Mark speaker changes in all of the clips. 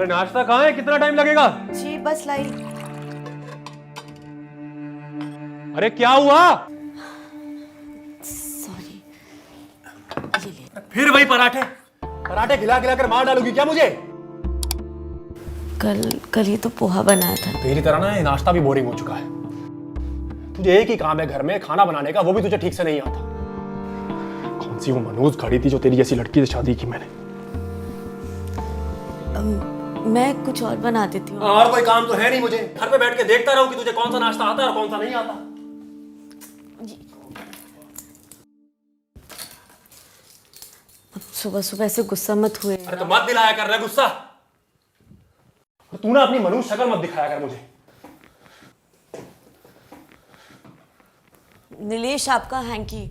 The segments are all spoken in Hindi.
Speaker 1: अरे नाश्ता कहाँ है? कितना टाइम लगेगा?
Speaker 2: जी बस लाई।
Speaker 1: अरे क्या हुआ?
Speaker 2: सॉरी। ये ले।
Speaker 1: फिर वही पराठे पराठे खिला खिला कर मार डालोगी क्या मुझे?
Speaker 2: कल ही तो पोहा बनाया था।
Speaker 1: तेरी तरह ना ये नाश्ता भी बोरिंग हो चुका है। तुझे एक ही काम है घर में, खाना बनाने का, वो भी तुझे ठीक से नहीं आता। कौन सी वो मनोज खड़ी थी जो तेरी जैसी लड़की से शादी की मैंने?
Speaker 2: मैं कुछ और बना देती हूँ।
Speaker 1: और कोई काम तो है नहीं मुझे, घर पे बैठ के देखता रहूं कि तुझे कौन सा नाश्ता आता है और कौन सा नहीं आता।
Speaker 2: अब सुबह सुबह ऐसे गुस्सा मत हुए।
Speaker 1: अरे तो मत दिलाया कर रहा गुस्सा। तू ना अपनी मनुष्य शक्ल मत दिखाया कर मुझे।
Speaker 2: नीलेश आपका हैंकी।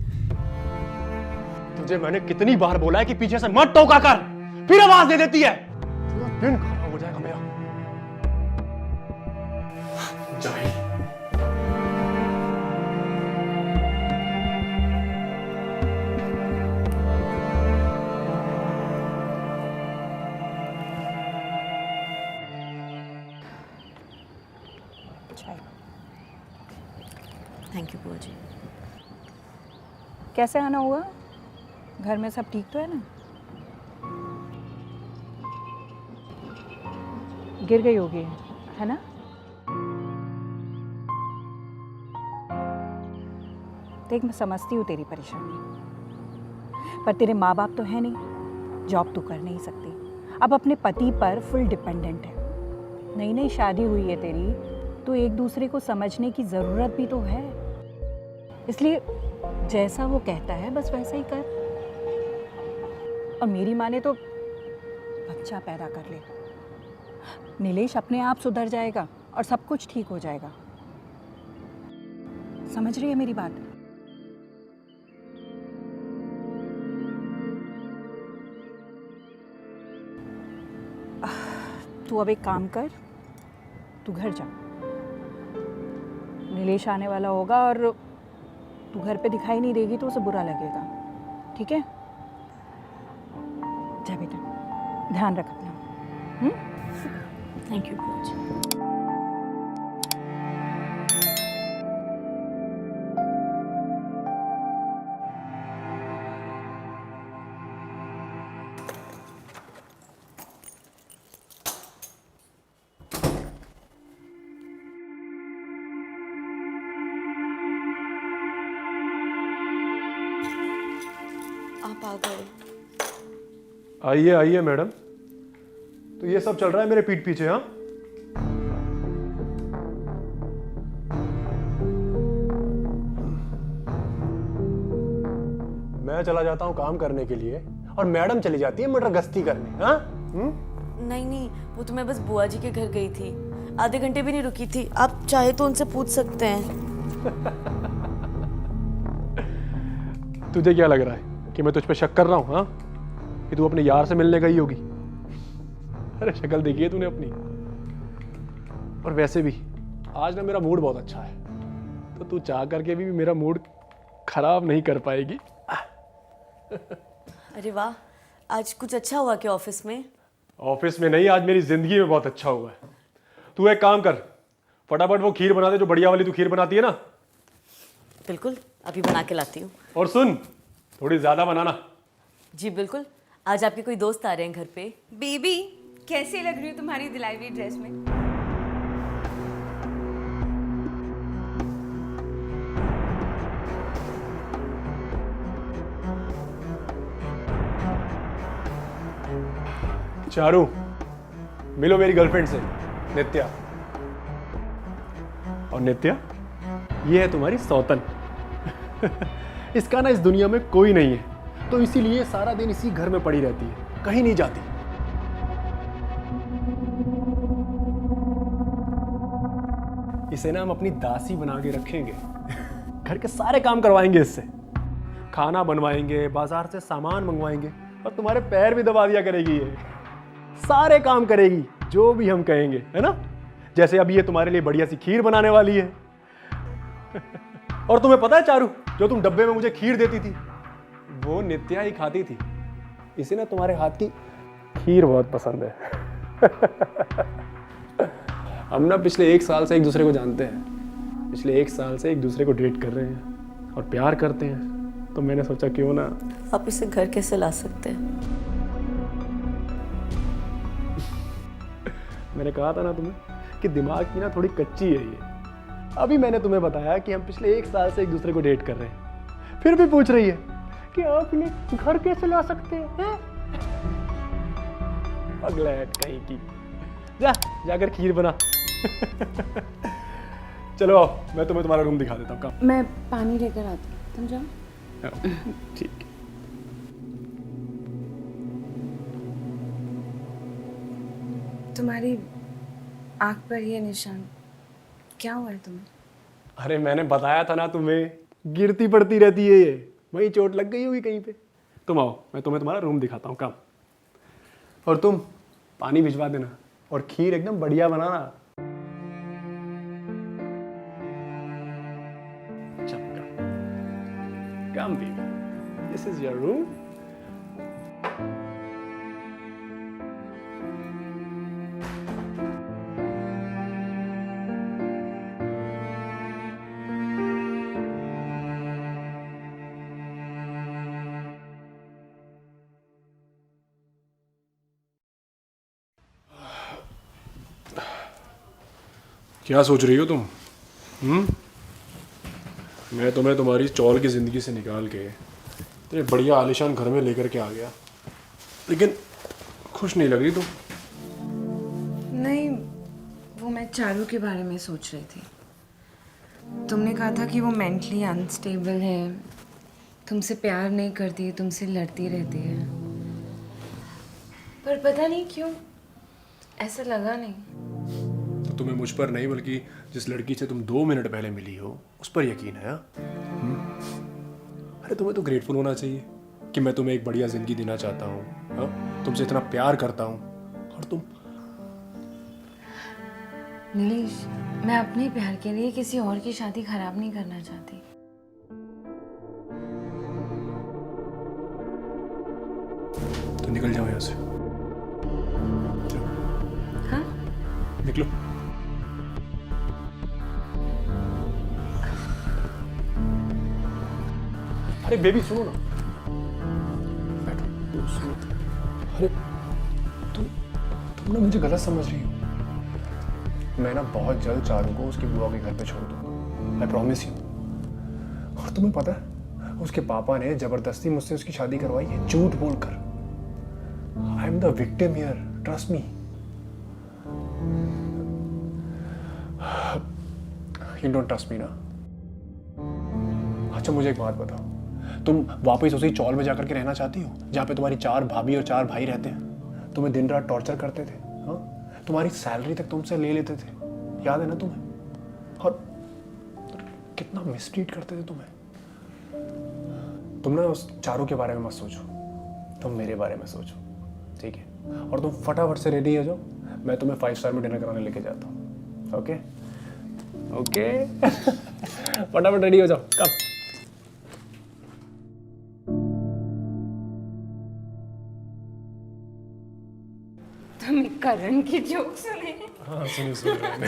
Speaker 1: तुझे मैंने कितनी बार बोला है कि पीछे से मत टोका कर, फिर आवाज दे देती है। पूरा दिन खराब हो जाएगा मेरा। जाए
Speaker 2: थैंक यू बुआ जी।
Speaker 3: कैसे आना हुआ? घर में सब ठीक तो है ना? गिर गई होगी है ना? देख मैं समझती हूँ तेरी परेशानी, पर तेरे माँ बाप तो है नहीं, जॉब तो कर नहीं सकती, अब अपने पति पर फुल डिपेंडेंट है। नई नई शादी हुई है तेरी, तो एक दूसरे को समझने की ज़रूरत भी तो है। इसलिए जैसा वो कहता है बस वैसा ही कर। और मेरी माने तो बच्चा पैदा कर ले। नीलेश अपने आप सुधर जाएगा और सब कुछ ठीक हो जाएगा। समझ रही है मेरी बात? तू अब एक काम कर, तू घर जा। नीलेश आने वाला होगा और तू घर पे दिखाई नहीं देगी तो उसे बुरा लगेगा, ठीक है? जा बेटा, ध्यान रख अपना।
Speaker 2: थैंक यू बुआ जी। आप आ गए।
Speaker 1: आइए आइए मैडम। तो ये सब चल रहा है मेरे पीठ पीछे? हाँ, मैं चला जाता हूँ काम करने के लिए और मैडम चली जाती है मटर गश्ती करने। हाँ?
Speaker 2: नहीं नहीं, वो तो मैं बस बुआ जी के घर गई थी, आधे घंटे भी नहीं रुकी थी। आप चाहे तो उनसे पूछ सकते हैं।
Speaker 1: तुझे क्या लग रहा है कि मैं तुझ पे शक कर रहा हूँ? हाँ, कि तू अपने यार से मिलने गई होगी? अरे शक्ल देखी है तूने अपनी? और वैसे भी आज ना मेरा मूड बहुत अच्छा है, तो तू चाह करके भी मेरा मूड खराब नहीं कर पाएगी।
Speaker 2: अरे वाह, आज कुछ अच्छा हुआ क्या ऑफिस में?
Speaker 1: ऑफिस में नहीं, आज मेरी जिंदगी में बहुत अच्छा हुआ है। तू एक काम कर, फटाफट वो खीर बना दे जो बढ़िया वाली तू खीर बनाती है ना।
Speaker 2: बिल्कुल, अभी बना के लाती हूँ।
Speaker 1: और सुन, थोड़ी ज्यादा बनाना।
Speaker 2: जी बिल्कुल। आज आपके कोई दोस्त आ रहे हैं घर पे।
Speaker 4: बेबी कैसी लग रही हो तुम्हारी दिलाई हुई ड्रेस में?
Speaker 1: चारू, मिलो मेरी गर्लफ्रेंड से, नित्या। और नित्या, ये है तुम्हारी सौतन। इसका ना इस दुनिया में कोई नहीं है, तो इसीलिए सारा दिन इसी घर में पड़ी रहती है, कहीं नहीं जाती। इसे ना हम अपनी दासी बना के रखेंगे। घर के सारे काम करवाएंगे इससे, खाना बनवाएंगे, बाजार से सामान मंगवाएंगे, और तुम्हारे पैर भी दबा दिया करेगी। ये सारे काम करेगी जो भी हम कहेंगे, है ना? जैसे अभी ये तुम्हारे लिए बढ़िया सी खीर बनाने वाली है। और तुम्हें पता है चारू, जो तुम डब्बे में मुझे खीर देती थी वो नित्या ही खाती थी। इसे ना तुम्हारे हाथ की खीर बहुत पसंद है। हम ना पिछले 1 साल से एक दूसरे को जानते हैं, पिछले 1 साल से एक दूसरे को डेट कर रहे हैं और प्यार करते हैं, तो मैंने सोचा क्यों ना।
Speaker 2: आप इसे घर कैसे ला सकते हैं?
Speaker 1: मैंने कहा था ना तुम्हें कि दिमाग की ना थोड़ी कच्ची है ये। अभी मैंने तुम्हें बताया कि हम पिछले 1 साल से एक दूसरे को डेट कर रहे हैं, फिर भी पूछ रही है कि आप इन्हें घर कैसे ला सकते हैं? पगलैट कहीं की। जाकर खीर बना। चलो आओ, मैं तुम्हें तुम्हारा रूम दिखा देता हूँ। काम
Speaker 4: मैं पानी लेकर आती हूँ, तुम जाओ।
Speaker 1: ठीक।
Speaker 4: तुम्हारी आँख पर ये निशान क्या हुआ है तुम्हें?
Speaker 1: अरे मैंने बताया था ना तुम्हें, गिरती पड़ती रहती है ये, वहीं चोट लग गई होगी कहीं पे। तुम आओ, मैं तुम्हें तुम्हारा रूम दिखाता हूँ। काम और तुम पानी भिजवा देना और खीर एकदम बढ़िया बनाना। Come baby, this is your room. क्या सोच रही हो तुम? मैं तुम्हें तुम्हारी चौल की ज़िंदगी से निकाल के इतने बढ़िया आलीशान घर में लेकर के आ गया, लेकिन खुश नहीं लग रही तुम।
Speaker 4: नहीं, वो मैं चारू के बारे में सोच रही थी। तुमने कहा था कि वो मेंटली अनस्टेबल है, तुमसे प्यार नहीं करती, तुमसे लड़ती रहती है, पर पता नहीं क्यों ऐसा लगा नहीं।
Speaker 1: तो तुम्हें मुझ पर नहीं बल्कि जिस लड़की से तुम 2 मिनट पहले मिली हो उस पर यकीन है? अरे तुम्हें तो ग्रेटफुल होना चाहिए कि मैं तुम्हें एक बढ़िया जिंदगी देना चाहता हूँ, तुमसे इतना प्यार करता हूँ और तुम।
Speaker 4: नीलेश, मैं अपने प्यार के लिए किसी और की शादी खराब नहीं करना चाहती।
Speaker 1: तो निकल जाओ यहाँ से।
Speaker 4: हाँ?
Speaker 1: निकलो। अरे बेबी सुनो ना, बैठो। सुनो, अरे तुम ना मुझे गलत समझ रही हो। मैं ना बहुत जल्द चारू को उसकी बुआ के घर पे छोड़ दूंगा, आई प्रॉमिस यू। और तुम्हें पता है उसके पापा ने जबरदस्ती मुझसे उसकी शादी करवाई है, झूठ बोलकर। I am the victim here, trust me. You don't trust me ना? अच्छा मुझे एक बात बताओ, तुम वापस उसी चौल में जाकर के रहना चाहती हो जहाँ पे तुम्हारी 4 भाभी और 4 भाई रहते हैं? तुम्हें दिन रात टॉर्चर करते थे, हाँ? तुम्हारी सैलरी तक तुमसे ले लेते थे, याद है ना तुम्हें? और कितना मिसट्रीट करते थे तुम्हें। तुम ना उस चारू के बारे में मत सोचो, तुम मेरे बारे में सोचो, ठीक है? और तुम फटाफट से रेडी हो जाओ, मैं तुम्हें 5 स्टार में डिनर कराने लेके जाता हूँ। ओके ओके फटाफट रेडी हो जाओ। कब?
Speaker 4: तुम करण की जोक सुने?
Speaker 1: हाँ सुनी मैंने।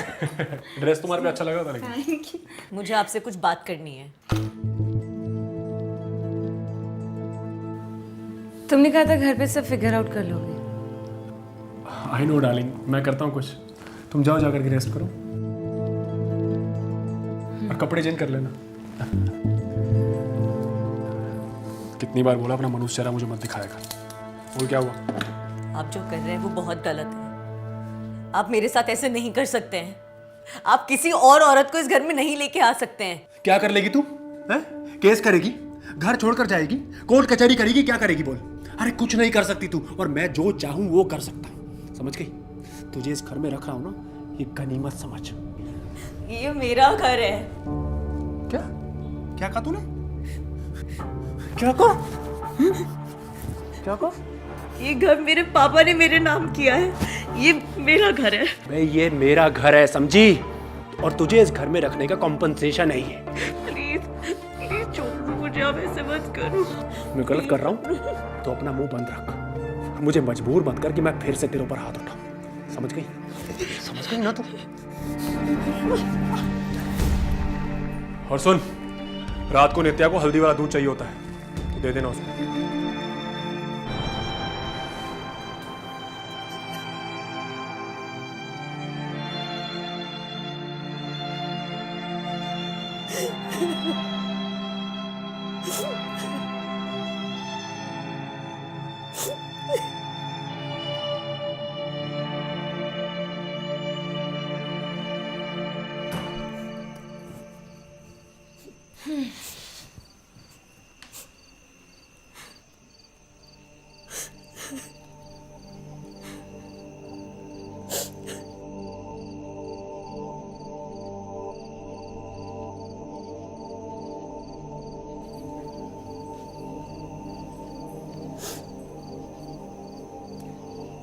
Speaker 1: ड्रेस तुम्हारे पे अच्छा लगा था लेकिन।
Speaker 4: Thank you.
Speaker 2: मुझे आपसे कुछ बात करनी है।
Speaker 4: तुमने कहा था घर पे सब फिगर आउट कर लोगे।
Speaker 1: आई नो डार्लिंग, मैं करता हूँ कुछ, तुम जाओ जाकर के रेस्ट करो और कपड़े चेंज कर लेना। कितनी बार बोला अपना मनुष्य चेहरा मुझे मत दिखाया कर। और क्या हुआ?
Speaker 2: आप जो कर रहे हैं वो बहुत गलत है। आप मेरे साथ ऐसे नहीं कर सकते हैं। आप किसी और औरत को इस घर में नहीं लेके आ सकते हैं।
Speaker 1: क्या कर लेगी तू? हैं? केस करेगी, घर छोड़कर जाएगी, कोर्ट कचहरी करेगी, क्या करेगी बोल? अरे कुछ नहीं कर सकती तू, और मैं जो चाहूं वो कर सकता हूं, समझ गई? तुझे इस घर में रख रहा हूं ना, ये गनीमत समझ।
Speaker 2: ये मेरा घर है।
Speaker 1: क्या क्या कहा तूने? क्या कहा? क्या कहा?
Speaker 2: ये घर मेरे पापा ने मेरे नाम किया है। ये मेरा घर है।
Speaker 1: मैं ये मेरा घर है, समझी? और तुझे इस घर में रखने का कॉम्पनसेशन नहीं है।
Speaker 2: प्लीज प्लीज छोड़ दो मुझे, आप ऐसे मत करो।
Speaker 1: मैं गलत कर रहा हूँ तो अपना मुंह बंद रख, मुझे मजबूर मत कर कि मैं फिर से तेरे ऊपर हाथ उठाऊं, समझ गई? समझ गई ना तू? और सुन, रात को नित्या को हल्दी वाला दूध चाहिए होता है, तो दे देना उसको।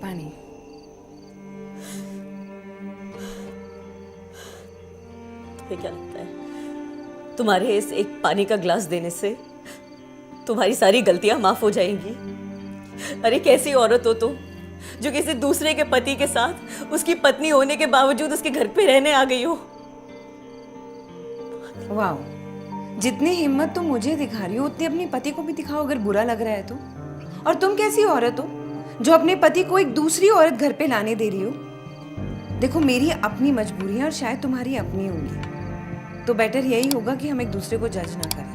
Speaker 4: पानी।
Speaker 2: तुम्हें क्या लगता है तुम्हारे इस एक पानी का ग्लास देने से तुम्हारी सारी गलतियां माफ हो जाएंगी? अरे कैसी औरत हो तुम जो किसी दूसरे के पति के साथ उसकी पत्नी होने के बावजूद उसके घर पे रहने आ गई हो।
Speaker 4: वाह, जितनी हिम्मत तुम मुझे दिखा रही हो उतनी अपने पति को भी दिखाओ अगर बुरा लग रहा है तो। और तुम कैसी औरत हो जो अपने पति को एक दूसरी औरत घर पे लाने दे रही हो? देखो, मेरी अपनी मजबूरियां और शायद तुम्हारी अपनी होंगी, तो बेटर यही होगा कि हम एक दूसरे को जज ना करें।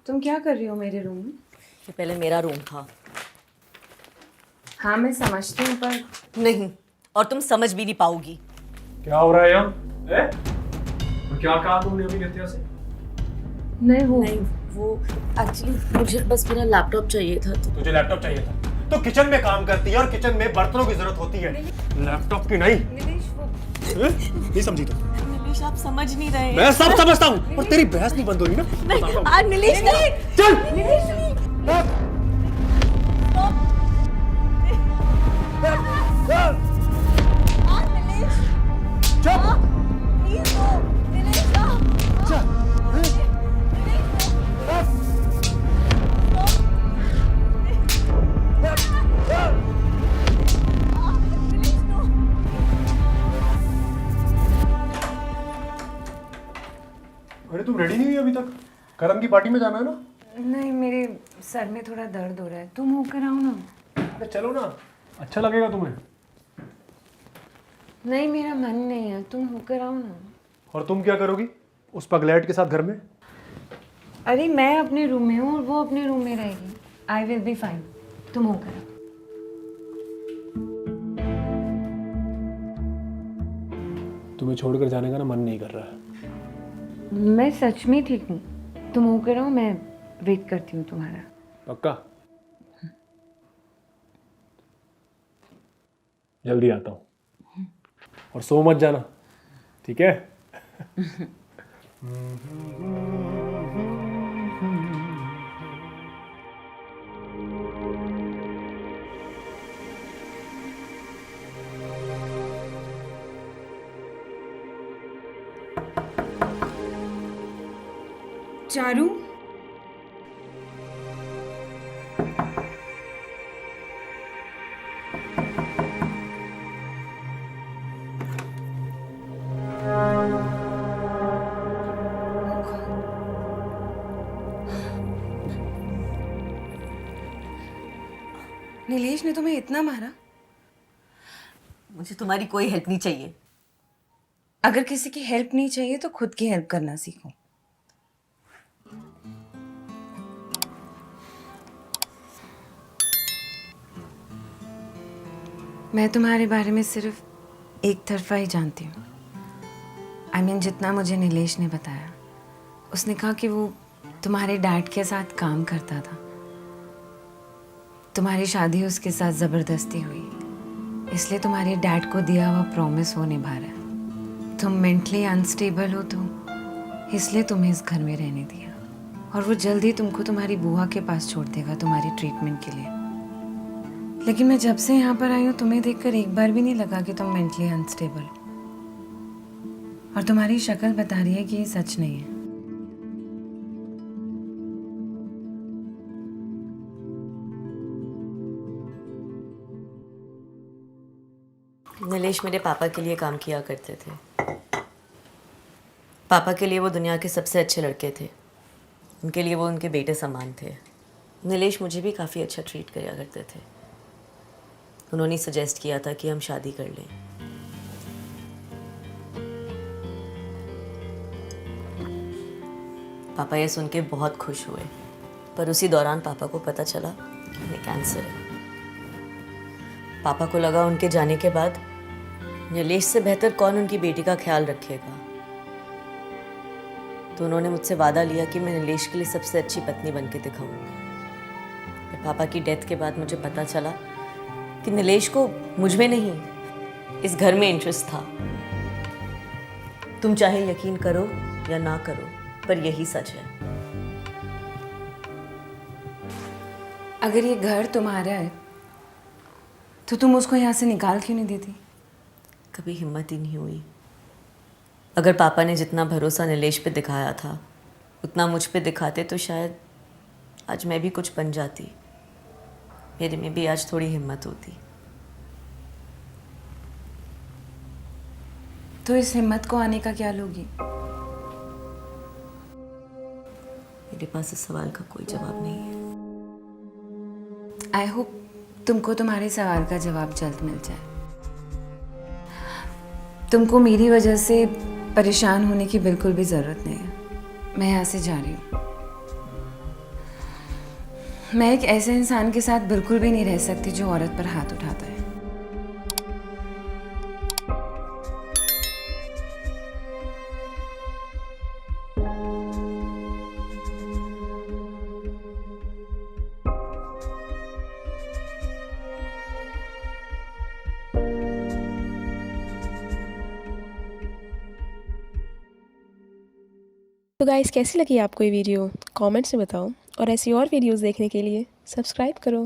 Speaker 4: तुम क्या कर रही हो मेरे रूम में?
Speaker 2: ये पहले मेरा रूम था।
Speaker 4: हाँ, मैं समझती हूँ पर
Speaker 2: नहीं, और तुम समझ भी नहीं पाओगी।
Speaker 1: क्या हो रहा है यहाँ? और क्या कहा तुमने अभी नित्या से?
Speaker 2: नहीं, वो एक्चुअली मुझे बस मेरा लैपटॉप चाहिए था। तो
Speaker 1: तुझे लैपटॉप चाहिए था तो किचन में काम करती है और किचन में बर्तनों की जरूरत होती है, लैपटॉप की नहीं। नहीं समझी तुम?
Speaker 2: नीलेश, आप समझ नहीं रहे।
Speaker 1: मैं सब समझता हूँ और तेरी बहस नहीं बंद हो रही ना।
Speaker 2: नहीं, आज नीलेश नहीं।
Speaker 1: चल
Speaker 2: नीलेश नहीं। आज नीलेश।
Speaker 1: चुप।
Speaker 2: Please no. नीलेश ना।
Speaker 1: अरे तुम रेडी नहीं हुई अभी तक? करम की पार्टी में जाना है ना?
Speaker 4: नहीं, मेरे सर में थोड़ा दर्द हो रहा है, तुम होकर आओ ना।
Speaker 1: अरे चलो ना, अच्छा लगेगा तुम्हें।
Speaker 4: नहीं, मेरा मन नहीं है, तुम होकर आओ ना।
Speaker 1: और तुम क्या करोगी उस पगलैट के साथ घर में?
Speaker 4: अरे मैं अपने रूम में हूँ और वो अपने रूम में रहेगी। आई विल बी फाइन, तुम होकर आओ।
Speaker 1: तुम्हें छोड़कर जाने का ना मन नहीं कर रहा है।
Speaker 4: मैं सच में ठीक हूँ, तुम होकर आओ, मैं वेट करती हूँ तुम्हारा।
Speaker 1: पक्का? जल्दी आता हूँ और सो मत जाना, ठीक है?
Speaker 4: चारू, नीलेश ने तुम्हें इतना मारा?
Speaker 2: मुझे तुम्हारी कोई हेल्प नहीं चाहिए।
Speaker 4: अगर किसी की हेल्प नहीं चाहिए तो खुद की हेल्प करना सीखो। मैं तुम्हारे बारे में सिर्फ एक तरफा ही जानती हूँ। I mean, जितना मुझे नीलेश ने बताया, उसने कहा कि वो तुम्हारे डैड के साथ काम करता था। तुम्हारी शादी उसके साथ ज़बरदस्ती हुई, इसलिए तुम्हारे डैड को दिया हुआ प्रॉमिस वो निभा रहा है। तुम मेंटली अनस्टेबल हो तो इसलिए तुम्हें इस घर में रहने दिया, और वो जल्दी तुमको तुम्हारी बुआ के पास छोड़ देगा तुम्हारी ट्रीटमेंट के लिए। लेकिन मैं जब से यहाँ पर आई हूँ तुम्हें देखकर एक बार भी नहीं लगा कि तुम मेंटली अनस्टेबल हो, और तुम्हारी शक्ल बता रही है कि ये सच नहीं है।
Speaker 2: नीलेश मेरे पापा के लिए काम किया करते थे। पापा के लिए वो दुनिया के सबसे अच्छे लड़के थे। उनके लिए वो उनके बेटे समान थे। नीलेश मुझे भी काफ़ी अच्छा ट्रीट किया करते थे। उन्होंने सजेस्ट किया था कि हम शादी कर लें। पापा ये सुन के बहुत खुश हुए, पर उसी दौरान पापा को पता चला कि उन्हें कैंसर है। पापा को लगा उनके जाने के बाद नीलेश से बेहतर कौन उनकी बेटी का ख्याल रखेगा, तो उन्होंने मुझसे वादा लिया कि मैं नीलेश के लिए सबसे अच्छी पत्नी बन के दिखाऊंगी। फिर पापा की डेथ के बाद मुझे पता चला कि नीलेश को मुझ में नहीं, इस घर में इंटरेस्ट था। तुम चाहे यकीन करो या ना करो, पर यही सच है।
Speaker 4: अगर ये घर तुम्हारा है तो तुम उसको यहाँ से निकाल क्यों नहीं देती?
Speaker 2: कभी हिम्मत ही नहीं हुई। अगर पापा ने जितना भरोसा नीलेश पे दिखाया था उतना मुझ पे दिखाते तो शायद आज मैं भी कुछ बन जाती। मेरे में भी आज थोड़ी हिम्मत होती।
Speaker 4: तो इस हिम्मत को आने का क्या लोगी?
Speaker 2: मेरे पास इस सवाल का कोई जवाब नहीं है।
Speaker 4: आई होप तुमको तुम्हारे सवाल का जवाब जल्द मिल जाए। तुमको मेरी वजह से परेशान होने की बिल्कुल भी ज़रूरत नहीं है। मैं यहाँ से जा रही हूँ। मैं एक ऐसे इंसान के साथ बिल्कुल भी नहीं रह सकती जो औरत पर हाथ उठाता है।
Speaker 5: तो गाइस, कैसी लगी आपको ये वीडियो? कमेंट्स में बताओ, और ऐसी और वीडियोस देखने के लिए सब्सक्राइब करो।